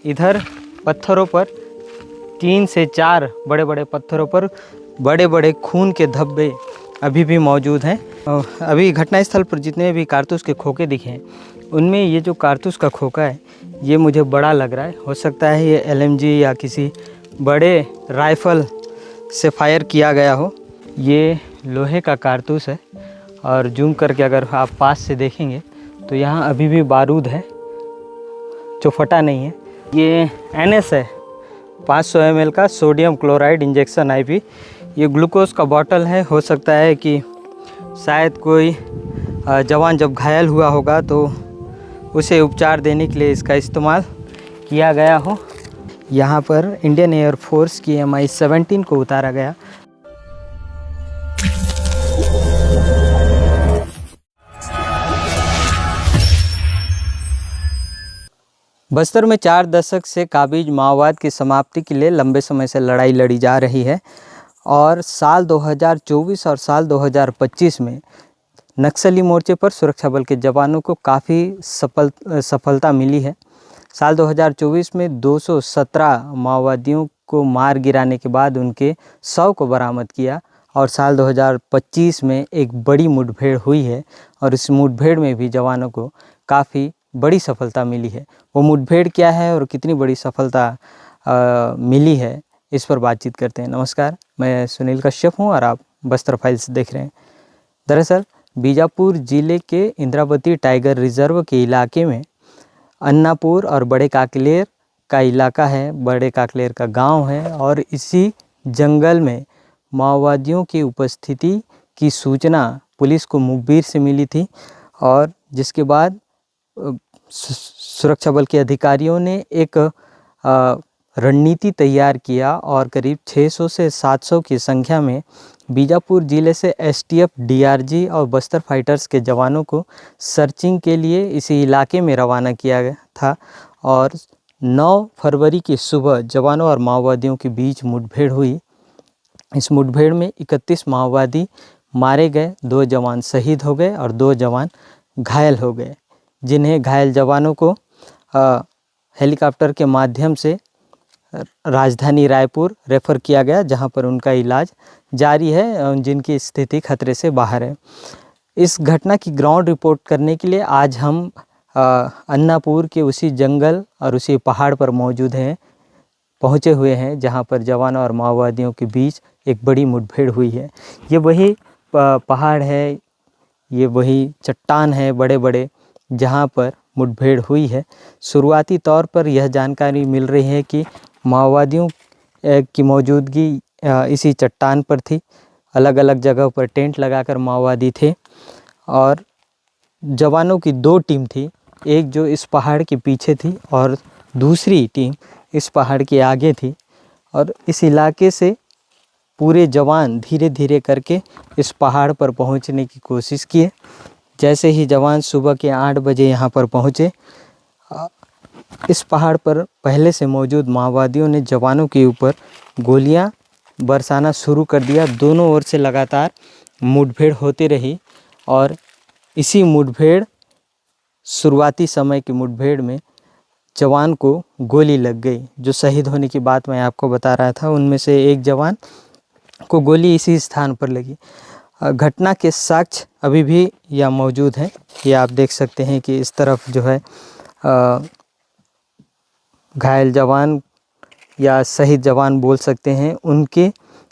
इधर पत्थरों पर 3 से 4 बड़े बड़े पत्थरों पर बड़े बड़े खून के धब्बे अभी भी मौजूद हैं। अभी घटनास्थल पर जितने भी कारतूस के खोखे दिखे हैं उनमें ये जो कारतूस का खोखा है ये मुझे बड़ा लग रहा है। हो सकता है ये LMG या किसी बड़े राइफल से फायर किया गया हो। ये लोहे का कारतूस है और जूम करके अगर आप पास से देखेंगे तो यहाँ अभी भी बारूद है जो फटा नहीं है। ये NS है 500 ml का सोडियम क्लोराइड इंजेक्शन IV। ये ग्लूकोज का बॉटल है। हो सकता है कि शायद कोई जवान जब घायल हुआ होगा तो उसे उपचार देने के लिए इसका इस्तेमाल किया गया हो। यहाँ पर इंडियन एयरफोर्स की Mi-17 को उतारा गया। बस्तर में 4 दशक से काबिज माओवाद की समाप्ति के लिए लंबे समय से लड़ाई लड़ी जा रही है और साल 2024 और साल 2025 में नक्सली मोर्चे पर सुरक्षा बल के जवानों को काफ़ी सफलता मिली है। साल 2024 में 217 माओवादियों को मार गिराने के बाद उनके शव को बरामद किया और साल 2025 में एक बड़ी मुठभेड़ हुई है और इस मुठभेड़ में भी जवानों को काफ़ी बड़ी सफलता मिली है। वो मुठभेड़ क्या है और कितनी बड़ी सफलता मिली है, इस पर बातचीत करते हैं। नमस्कार, मैं सुनील कश्यप हूँ और आप बस्तर फाइल्स देख रहे हैं। दरअसल बीजापुर ज़िले के इंद्रावती टाइगर रिजर्व के इलाके में अन्नापुर और बड़े काकलेर का इलाका है, बड़े काकलेर का गांव है और इसी जंगल में माओवादियों की उपस्थिति की सूचना पुलिस को मुखबिर से मिली थी और जिसके बाद सुरक्षा बल के अधिकारियों ने एक रणनीति तैयार किया और करीब 600 से 700 की संख्या में बीजापुर ज़िले से STF, DRG और बस्तर फाइटर्स के जवानों को सर्चिंग के लिए इसी इलाके में रवाना किया गया था और 9 फरवरी की सुबह जवानों और माओवादियों के बीच मुठभेड़ हुई। इस मुठभेड़ में 31 माओवादी मारे गए, 2 जवान शहीद हो गए और 2 जवान घायल हो गए, जिन्हें घायल जवानों को हेलीकॉप्टर के माध्यम से राजधानी रायपुर रेफ़र किया गया, जहां पर उनका इलाज जारी है, जिनकी स्थिति खतरे से बाहर है। इस घटना की ग्राउंड रिपोर्ट करने के लिए आज हम अन्नापुर के उसी जंगल और उसी पहाड़ पर पहुंचे हुए हैं जहां पर जवानों और माओवादियों के बीच एक बड़ी मुठभेड़ हुई है। ये वही पहाड़ है, ये वही चट्टान है बड़े बड़े जहां पर मुठभेड़ हुई है। शुरुआती तौर पर यह जानकारी मिल रही है कि माओवादियों की मौजूदगी इसी चट्टान पर थी। अलग अलग जगह पर टेंट लगाकर माओवादी थे और जवानों की 2 टीम थी, एक जो इस पहाड़ के पीछे थी और दूसरी टीम इस पहाड़ के आगे थी और इस इलाके से पूरे जवान धीरे धीरे करके इस पहाड़ पर पहुंचने की कोशिश किए। जैसे ही जवान सुबह के 8 बजे यहाँ पर पहुँचे, इस पहाड़ पर पहले से मौजूद माओवादियों ने जवानों के ऊपर गोलियां बरसाना शुरू कर दिया। दोनों ओर से लगातार मुठभेड़ होती रही और इसी मुठभेड़ शुरुआती समय की मुठभेड़ में जवान को गोली लग गई। जो शहीद होने की बात मैं आपको बता रहा था, उनमें से एक जवान को गोली इसी स्थान पर लगी। घटना के साक्ष्य अभी भी यहाँ मौजूद हैं। ये आप देख सकते हैं कि इस तरफ जो है घायल जवान या शहीद जवान बोल सकते हैं,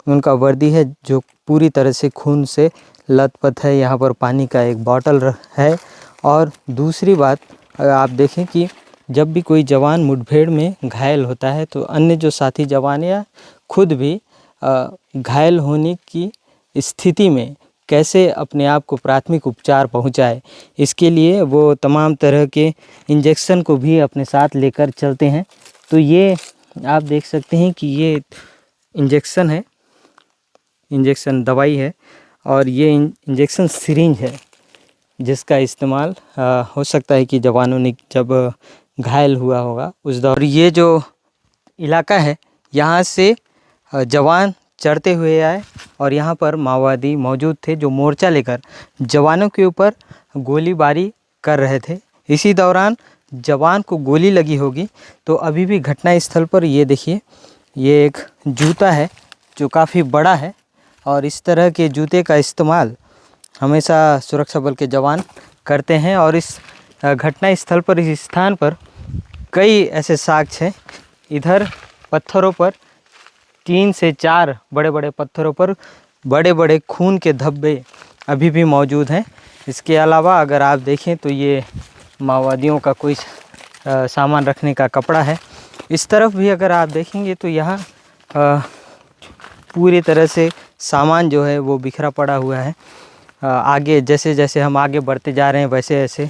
उनका वर्दी है जो पूरी तरह से खून से लथपथ है। यहाँ पर पानी का एक बॉटल है और दूसरी बात आप देखें कि जब भी कोई जवान मुठभेड़ में घायल होता है तो अन्य जो साथी जवान या खुद भी घायल होने की स्थिति में कैसे अपने आप को प्राथमिक उपचार पहुंचाए, इसके लिए वो तमाम तरह के इंजेक्शन को भी अपने साथ लेकर चलते हैं। तो ये आप देख सकते हैं कि ये इंजेक्शन है, इंजेक्शन दवाई है और ये इंजेक्शन सिरिंज है जिसका इस्तेमाल हो सकता है कि जवानों ने जब घायल हुआ होगा उस दौरान। ये जो इलाका है यहाँ से जवान चढ़ते हुए आए और यहाँ पर माओवादी मौजूद थे जो मोर्चा लेकर जवानों के ऊपर गोलीबारी कर रहे थे। इसी दौरान जवान को गोली लगी होगी। तो अभी भी घटना स्थल पर ये देखिए, ये एक जूता है जो काफ़ी बड़ा है और इस तरह के जूते का इस्तेमाल हमेशा सुरक्षा बल के जवान करते हैं। और इस घटना स्थल पर, इस स्थान पर कई ऐसे साक्ष्य हैं। इधर पत्थरों पर 3 से 4 बड़े बड़े पत्थरों पर बड़े बड़े खून के धब्बे अभी भी मौजूद हैं। इसके अलावा अगर आप देखें तो ये माओवादियों का कोई सामान रखने का कपड़ा है। इस तरफ भी अगर आप देखेंगे तो यहाँ पूरी तरह से सामान जो है वो बिखरा पड़ा हुआ है। आगे जैसे जैसे हम आगे बढ़ते जा रहे हैं वैसे वैसे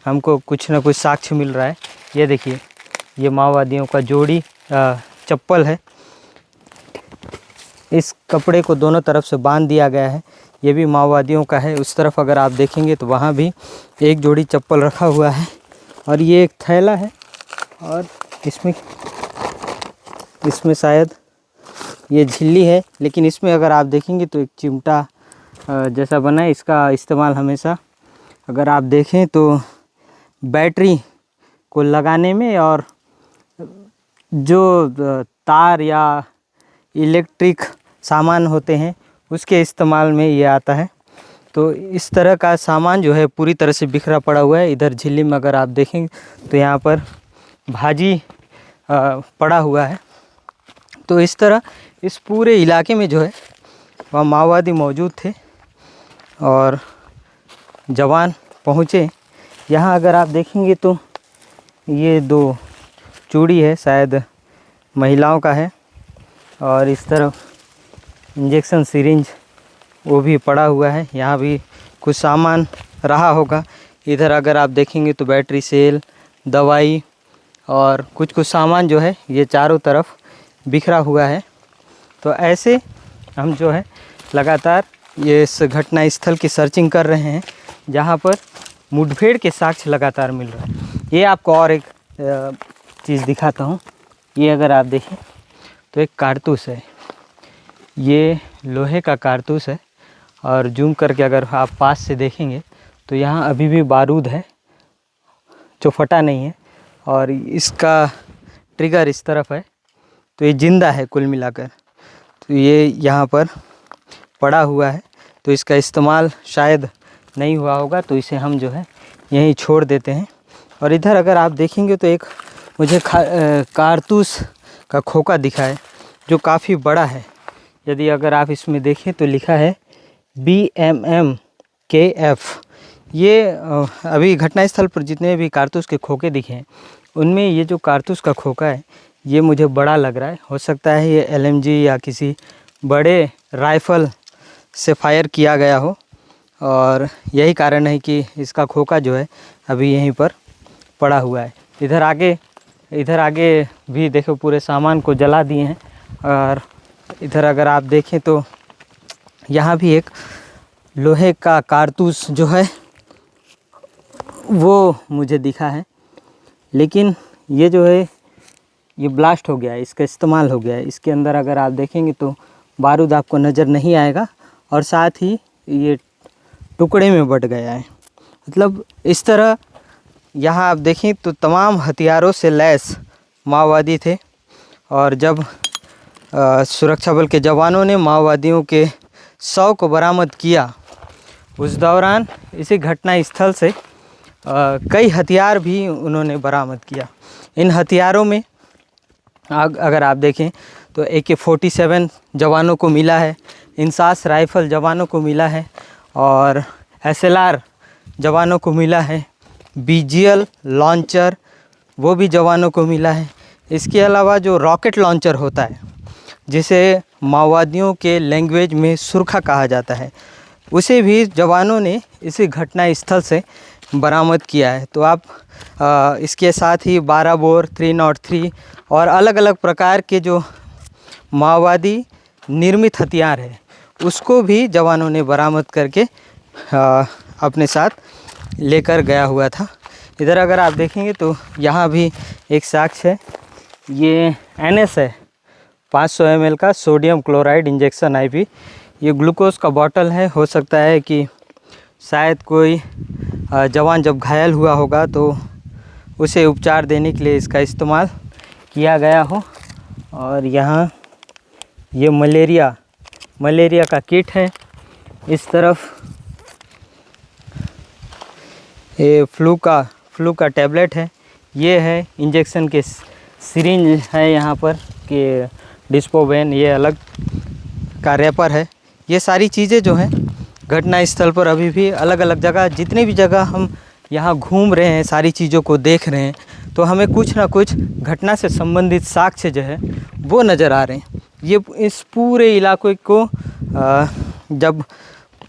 हमको कुछ ना कुछ साक्ष्य मिल रहा है। ये देखिए, ये माओवादियों का जोड़ी चप्पल है। इस कपड़े को दोनों तरफ से बांध दिया गया है, ये भी माओवादियों का है। उस तरफ अगर आप देखेंगे तो वहाँ भी एक जोड़ी चप्पल रखा हुआ है और ये एक थैला है और इसमें शायद ये झिल्ली है, लेकिन इसमें अगर आप देखेंगे तो एक चिमटा जैसा बना है। इसका इस्तेमाल हमेशा अगर आप देखें तो बैटरी को लगाने में और जो तार या इलेक्ट्रिक सामान होते हैं उसके इस्तेमाल में ये आता है। तो इस तरह का सामान जो है पूरी तरह से बिखरा पड़ा हुआ है। इधर झिल्ली में अगर आप देखेंगे तो यहाँ पर भाजी पड़ा हुआ है। तो इस तरह इस पूरे इलाके में जो है वह माओवादी मौजूद थे और जवान पहुँचे। यहाँ अगर आप देखेंगे तो ये 2 चूड़ी है, शायद महिलाओं का है। और इस तरफ इंजेक्शन सिरिंज वो भी पड़ा हुआ है, यहाँ भी कुछ सामान रहा होगा। इधर अगर आप देखेंगे तो बैटरी सेल, दवाई और कुछ सामान जो है ये चारों तरफ बिखरा हुआ है। तो ऐसे हम जो है लगातार ये इस घटना स्थल की सर्चिंग कर रहे हैं जहाँ पर मुठभेड़ के साक्ष्य लगातार मिल रहे हैं। ये आपको और एक चीज़ दिखाता हूँ। ये अगर आप देखें तो एक कारतूस है, ये लोहे का कारतूस है और जूम करके अगर आप पास से देखेंगे तो यहाँ अभी भी बारूद है जो फटा नहीं है और इसका ट्रिगर इस तरफ है। तो ये ज़िंदा है कुल मिलाकर। तो ये यहाँ पर पड़ा हुआ है, तो इसका इस्तेमाल शायद नहीं हुआ होगा, तो इसे हम जो है यहीं छोड़ देते हैं। और इधर अगर आप देखेंगे तो एक मुझे कारतूस का खोखा दिखा है जो काफ़ी बड़ा है। यदि अगर आप इसमें देखें तो लिखा है BMMKF। ये अभी घटनास्थल पर जितने भी कारतूस के खोखे दिखे हैं उनमें ये जो कारतूस का खोखा है ये मुझे बड़ा लग रहा है। हो सकता है ये LMG या किसी बड़े राइफ़ल से फायर किया गया हो और यही कारण है कि इसका खोखा जो है अभी यहीं पर पड़ा हुआ है। इधर आगे भी देखो पूरे सामान को जला दिए हैं। और इधर अगर आप देखें तो यहाँ भी एक लोहे का कारतूस जो है वो मुझे दिखा है, लेकिन ये जो है ये ब्लास्ट हो गया है, इसका इस्तेमाल हो गया है। इसके अंदर अगर आप देखेंगे तो बारूद आपको नज़र नहीं आएगा और साथ ही ये टुकड़े में बट गया है। मतलब इस तरह यहाँ आप देखें तो तमाम हथियारों से लैस माओवादी थे और जब सुरक्षा बल के जवानों ने माओवादियों के शव को बरामद किया उस दौरान इसी घटना स्थल से कई हथियार भी उन्होंने बरामद किया। इन हथियारों में अगर आप देखें तो AK-47 जवानों को मिला है, इंसास राइफ़ल जवानों को मिला है और SLR जवानों को मिला है, BGL लॉन्चर वो भी जवानों को मिला है। इसके अलावा जो रॉकेट लॉन्चर होता है जिसे माओवादियों के लैंग्वेज में सुरखा कहा जाता है, उसे भी जवानों ने इसी घटना स्थल से बरामद किया है। तो आप इसके साथ ही 12 बोर 303 और अलग अलग प्रकार के जो माओवादी निर्मित हथियार है उसको भी जवानों ने बरामद करके अपने साथ लेकर गया हुआ था। इधर अगर आप देखेंगे तो यहाँ भी एक साक्ष्य है, ये NS है 500 ml का सोडियम क्लोराइड इंजेक्शन IV। ये ग्लूकोज का बॉटल है। हो सकता है कि शायद कोई जवान जब घायल हुआ होगा तो उसे उपचार देने के लिए इसका इस्तेमाल किया गया हो। और यहाँ ये मलेरिया का किट है। इस तरफ ये फ्लू का टैबलेट है। ये है इंजेक्शन के सिरिंज है यहाँ पर कि डिस्पोवेन, ये अलग का रैपर है। ये सारी चीज़ें जो हैं घटना स्थल पर अभी भी अलग अलग जगह, जितनी भी जगह हम यहाँ घूम रहे हैं, सारी चीज़ों को देख रहे हैं, तो हमें कुछ ना कुछ घटना से संबंधित साक्ष्य जो है वो नज़र आ रहे हैं। ये इस पूरे इलाके को जब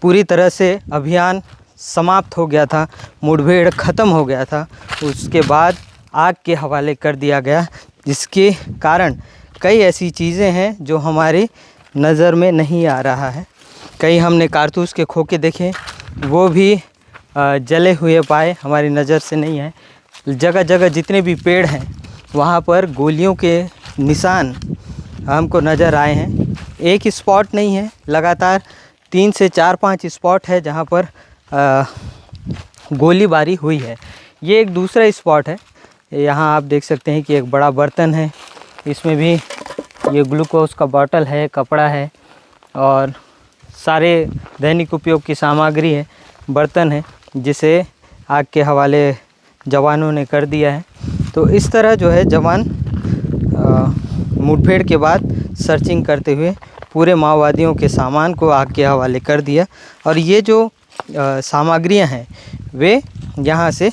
पूरी तरह से अभियान समाप्त हो गया था, मुठभेड़ ख़त्म हो गया था, उसके बाद आग के हवाले कर दिया गया, जिसके कारण कई ऐसी चीज़ें हैं जो हमारी नज़र में नहीं आ रहा है। कई हमने कारतूस के खोखे देखे, वो भी जले हुए पाए, हमारी नज़र से नहीं है। जगह जगह जितने भी पेड़ हैं वहाँ पर गोलियों के निशान हमको नज़र आए हैं। एक स्पॉट नहीं है, लगातार 3 से 4-5 स्पॉट है जहाँ पर गोलीबारी हुई है। ये एक दूसरा स्पॉट है। यहाँ आप देख सकते हैं कि एक बड़ा बर्तन है, इसमें भी ये ग्लूकोज का बॉटल है, कपड़ा है और सारे दैनिक उपयोग की सामग्री है। बर्तन है जिसे आग के हवाले जवानों ने कर दिया है। तो इस तरह जो है जवान मुठभेड़ के बाद सर्चिंग करते हुए पूरे माओवादियों के सामान को आग के हवाले कर दिया। और ये जो सामग्रियां हैं वे यहाँ से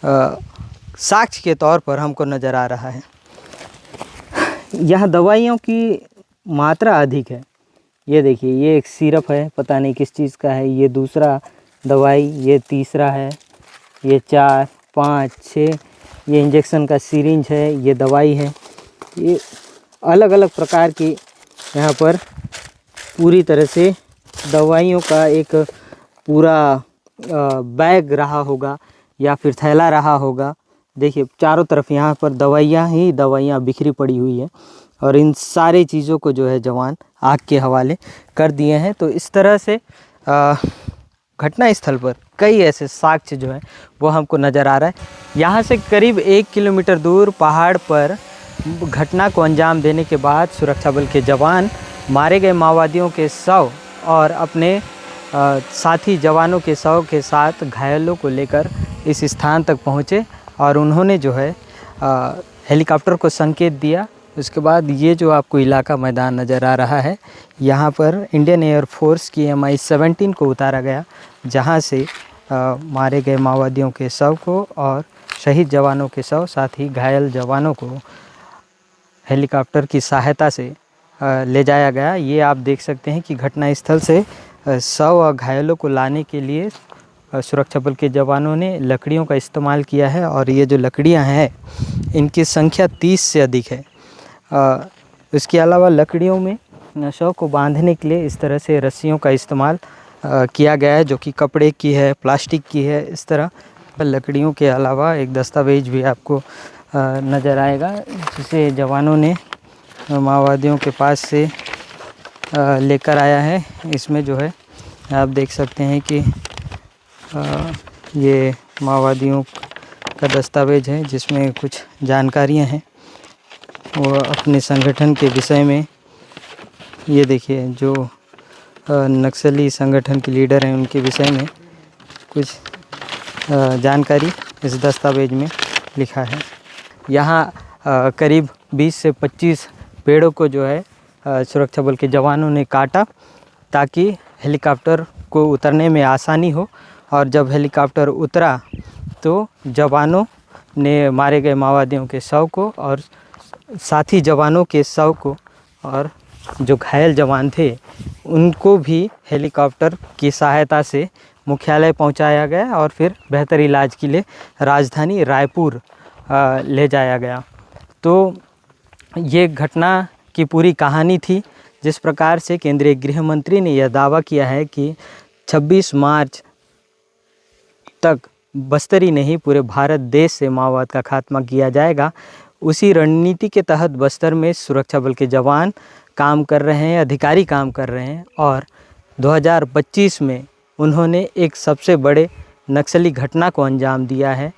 साक्ष्य के तौर पर हमको नज़र आ रहा है। यहाँ दवाइयों की मात्रा अधिक है। ये देखिए, ये एक सिरप है, पता नहीं किस चीज़ का है। ये दूसरा दवाई, ये तीसरा है, ये 4, 5, 6, ये इंजेक्शन का सिरिंज है, ये दवाई है। ये अलग अलग प्रकार की यहाँ पर पूरी तरह से दवाइयों का एक पूरा बैग रहा होगा या फिर थैला रहा होगा। देखिए चारों तरफ यहाँ पर दवाइयाँ ही दवाइयाँ बिखरी पड़ी हुई है और इन सारी चीज़ों को जो है जवान आग के हवाले कर दिए हैं। तो इस तरह से घटना स्थल पर कई ऐसे साक्ष्य जो है वो हमको नज़र आ रहा है। यहाँ से करीब 1 किलोमीटर दूर पहाड़ पर घटना को अंजाम देने के बाद सुरक्षा बल के जवान मारे गए माओवादियों के शव और अपने साथी जवानों के शव के साथ घायलों को लेकर इस स्थान तक पहुँचे और उन्होंने जो है हेलीकॉप्टर को संकेत दिया। उसके बाद ये जो आपको इलाका मैदान नज़र आ रहा है, यहाँ पर इंडियन एयरफोर्स की Mi-17 को उतारा गया, जहाँ से मारे गए माओवादियों के शव को और शहीद जवानों के शव, साथ ही घायल जवानों को हेलीकॉप्टर की सहायता से ले जाया गया। ये आप देख सकते हैं कि घटनास्थल से शव और घायलों को लाने के लिए सुरक्षा बल के जवानों ने लकड़ियों का इस्तेमाल किया है और ये जो लकड़ियां हैं इनकी संख्या 30 से अधिक है। इसके अलावा लकड़ियों में शव को बांधने के लिए इस तरह से रस्सियों का इस्तेमाल किया गया है, जो कि कपड़े की है, प्लास्टिक की है। इस तरह लकड़ियों के अलावा एक दस्तावेज भी आपको नज़र आएगा, जिसे जवानों ने माओवादियों के पास से लेकर आया है। इसमें जो है आप देख सकते हैं कि ये माओवादियों का दस्तावेज है, जिसमें कुछ जानकारियां हैं वो अपने संगठन के विषय में। ये देखिए, जो नक्सली संगठन के लीडर हैं उनके विषय में कुछ जानकारी इस दस्तावेज में लिखा है। यहाँ करीब 20 से 25 पेड़ों को जो है सुरक्षा बल के जवानों ने काटा ताकि हेलीकॉप्टर को उतरने में आसानी हो। और जब हेलीकॉप्टर उतरा तो जवानों ने मारे गए माओवादियों के शव को और साथी जवानों के शव को और जो घायल जवान थे उनको भी हेलीकॉप्टर की सहायता से मुख्यालय पहुंचाया गया और फिर बेहतर इलाज के लिए राजधानी रायपुर ले जाया गया। तो ये घटना की पूरी कहानी थी। जिस प्रकार से केंद्रीय गृह मंत्री ने यह दावा किया है कि 26 मार्च तक बस्तर ही नहीं पूरे भारत देश से माओवाद का खात्मा किया जाएगा, उसी रणनीति के तहत बस्तर में सुरक्षा बल के जवान काम कर रहे हैं, अधिकारी काम कर रहे हैं और 2025 में उन्होंने एक सबसे बड़े नक्सली घटना को अंजाम दिया है।